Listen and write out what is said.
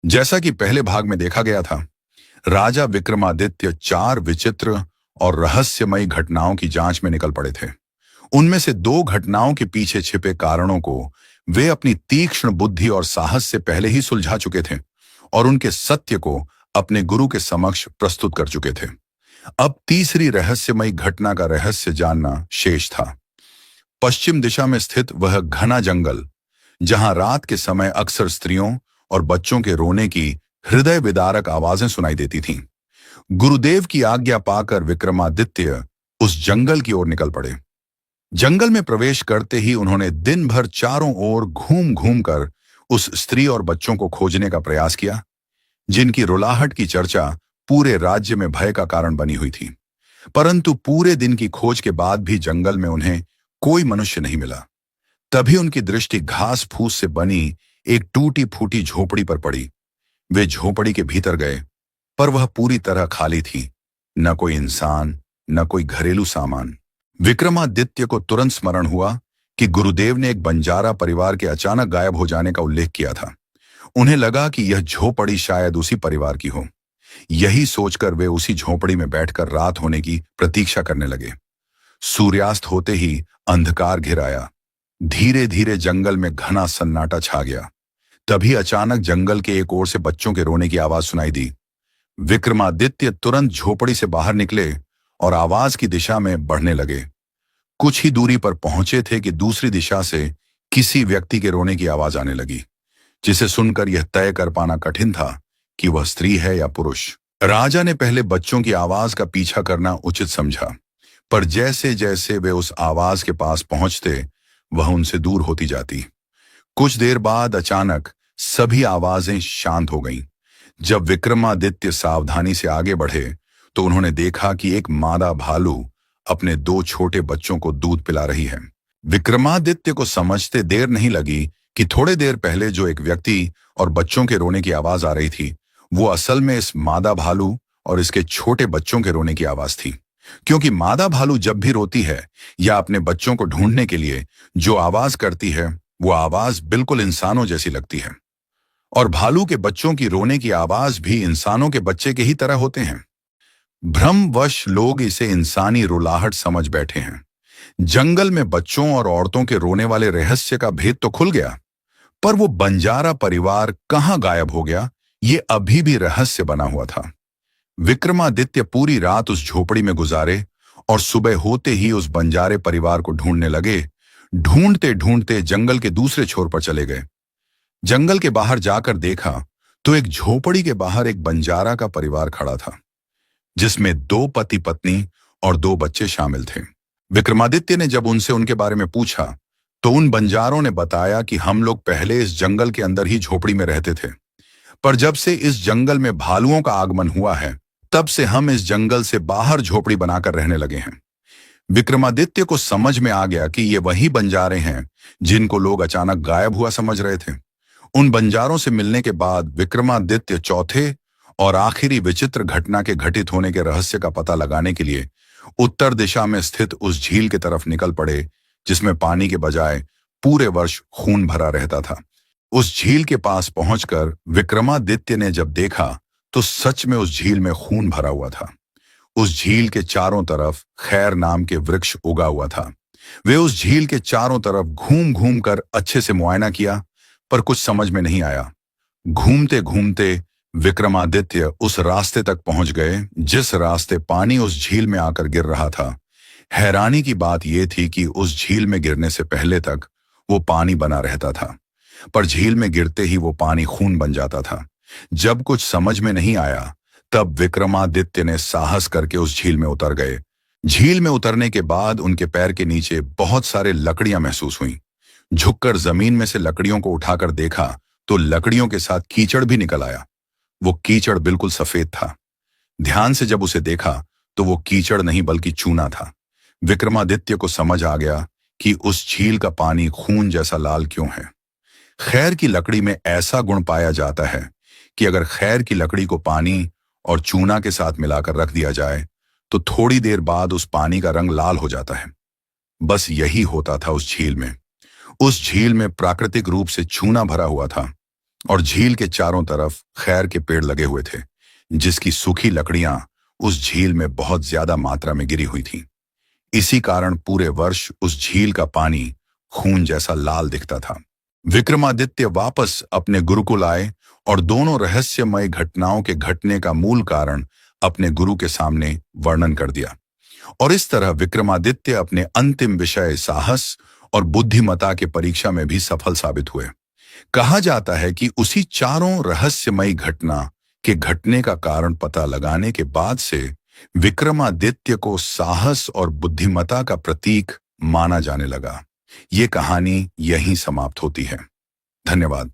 जैसा कि पहले भाग में देखा गया था, राजा विक्रमादित्य चार विचित्र और रहस्यमयी घटनाओं की जांच में निकल पड़े थे। उनमें से दो घटनाओं के पीछे छिपे कारणों को वे अपनी तीक्ष्ण बुद्धि और साहस से पहले ही सुलझा चुके थे और उनके सत्य को अपने गुरु के समक्ष प्रस्तुत कर चुके थे। अब तीसरी रहस्यमयी घटना का रहस्य जानना शेष था। पश्चिम दिशा में स्थित वह घना जंगल, जहां रात के समय अक्सर स्त्रियों और बच्चों के रोने की हृदय विदारक आवाजें सुनाई देती थीं। गुरुदेव की आज्ञा पाकर विक्रमादित्य उस जंगल की ओर निकल पड़े। जंगल में प्रवेश करते ही उन्होंने दिन भर चारों ओर घूम घूम कर उस स्त्री और बच्चों को खोजने का प्रयास किया, जिनकी रुलाहट की चर्चा पूरे राज्य में भय का कारण बनी हुई थी। परंतु पूरे दिन की खोज के बाद भी जंगल में उन्हें कोई मनुष्य नहीं मिला। तभी उनकी दृष्टि घास फूस से बनी एक टूटी फूटी झोपड़ी पर पड़ी। वे झोपड़ी के भीतर गए, पर वह पूरी तरह खाली थी। न कोई इंसान, न कोई घरेलू सामान। विक्रमादित्य को तुरंत स्मरण हुआ कि गुरुदेव ने एक बंजारा परिवार के अचानक गायब हो जाने का उल्लेख किया था। उन्हें लगा कि यह झोपड़ी शायद उसी परिवार की हो। यही सोचकर वे उसी झोपड़ी में बैठकर रात होने की प्रतीक्षा करने लगे। सूर्यास्त होते ही अंधकार घिर आया। धीरे धीरे जंगल में घना सन्नाटा छा गया। तभी अचानक जंगल के एक ओर से बच्चों के रोने की आवाज सुनाई दी। विक्रमादित्य तुरंत झोपड़ी से बाहर निकले और आवाज की दिशा में बढ़ने लगे। कुछ ही दूरी पर पहुंचे थे कि दूसरी दिशा से किसी व्यक्ति के रोने की आवाज आने लगी, जिसे सुनकर यह तय कर पाना कठिन था कि वह स्त्री है या पुरुष। राजा ने पहले बच्चों की आवाज का पीछा करना उचित समझा, पर जैसे जैसे वे उस आवाज के पास पहुंचते, वह उनसे दूर होती जाती। कुछ देर बाद अचानक सभी आवाजें शांत हो गईं। जब विक्रमादित्य सावधानी से आगे बढ़े तो उन्होंने देखा कि एक मादा भालू अपने दो छोटे बच्चों को दूध पिला रही है। विक्रमादित्य को समझते देर नहीं लगी कि थोड़े देर पहले जो एक व्यक्ति और बच्चों के रोने की आवाज आ रही थी, वो असल में इस मादा भालू और इसके छोटे बच्चों के रोने की आवाज थी। क्योंकि मादा भालू जब भी रोती है या अपने बच्चों को ढूंढने के लिए जो आवाज करती है, वो आवाज बिल्कुल इंसानों जैसी लगती है। और भालू के बच्चों की रोने की आवाज भी इंसानों के बच्चे के ही तरह होते हैं। भ्रमवश लोग इसे इंसानी रुलाहट समझ बैठे हैं। जंगल में बच्चों और औरतों के रोने वाले रहस्य का भेद तो खुल गया, पर वो बंजारा परिवार कहां गायब हो गया, ये अभी भी रहस्य बना हुआ था। विक्रमादित्य पूरी रात उस झोपड़ी में गुजारे और सुबह होते ही उस बंजारे परिवार को ढूंढने लगे। ढूंढते ढूंढते जंगल के दूसरे छोर पर चले गए। जंगल के बाहर जाकर देखा तो एक झोपड़ी के बाहर एक बंजारा का परिवार खड़ा था, जिसमें दो पति पत्नी और दो बच्चे शामिल थे। विक्रमादित्य ने जब उनसे उनके बारे में पूछा तो उन बंजारों ने बताया कि हम लोग पहले इस जंगल के अंदर ही झोपड़ी में रहते थे, पर जब से इस जंगल में भालुओं का आगमन हुआ है, तब से हम इस जंगल से बाहर झोपड़ी बनाकर रहने लगे हैं। विक्रमादित्य को समझ में आ गया कि ये वही बंजारे हैं जिनको लोग अचानक गायब हुआ समझ रहे थे। उन बंजारों से मिलने के बाद विक्रमादित्य चौथे और आखिरी विचित्र घटना के घटित होने के रहस्य का पता लगाने के लिए उत्तर दिशा में स्थित उस झील की तरफ निकल पड़े, जिसमें पानी के बजाय पूरे वर्ष खून भरा रहता था। उस झील के पास पहुंचकर विक्रमादित्य ने जब देखा तो सच में उस झील में खून भरा हुआ था। उस झील के चारों तरफ खैर नाम के वृक्ष उगा हुआ था। वे उस झील के चारों तरफ घूम घूम कर अच्छे से मुआयना किया, पर कुछ समझ में नहीं आया। घूमते घूमते विक्रमादित्य उस रास्ते तक पहुंच गए जिस रास्ते पानी उस झील में आकर गिर रहा था। हैरानी की बात यह थी कि उस झील में गिरने से पहले तक वो पानी बना रहता था, पर झील में गिरते ही वो पानी खून बन जाता था। जब कुछ समझ में नहीं आया, तब विक्रमादित्य ने साहस करके उस झील में उतर गए। झील में उतरने के बाद उनके पैर के नीचे बहुत सारे लकड़ियां महसूस हुईं। झुककर जमीन में से लकड़ियों को उठाकर देखा तो लकड़ियों के साथ कीचड़ भी निकल आया। वो कीचड़ बिल्कुल सफेद था। ध्यान से जब उसे देखा तो वो कीचड़ नहीं बल्कि चूना था। विक्रमादित्य को समझ आ गया कि उस झील का पानी खून जैसा लाल क्यों है। खैर की लकड़ी में ऐसा गुण पाया जाता है कि अगर खैर की लकड़ी को पानी और चूना के साथ मिलाकर रख दिया जाए तो थोड़ी देर बाद उस पानी का रंग लाल हो जाता है। बस यही होता था उस झील में। उस झील में प्राकृतिक रूप से चूना भरा हुआ था। और झील के चारों तरफ खैर के पेड़ लगे हुए थे, जिसकी सूखी लकड़ियां उस झील में बहुत ज्यादा मात्रा में गिरी हुई थीं। इसी कारण पूरे वर्ष उस झील का पानी खून जैसा लाल दिखता था। विक्रमादित्य वापस अपने गुरुकुल आए और दोनों रहस्यमय घटनाओं के घटने का मूल कारण अपने गुरु के सामने वर्णन कर दिया। और इस तरह विक्रमादित्य अपने अंतिम विषय साहस और बुद्धिमता के परीक्षा में भी सफल साबित हुए। कहा जाता है कि उसी चारों रहस्यमयी घटना के घटने का कारण पता लगाने के बाद से विक्रमादित्य को साहस और बुद्धिमता का प्रतीक माना जाने लगा। ये कहानी यहीं समाप्त होती है। धन्यवाद।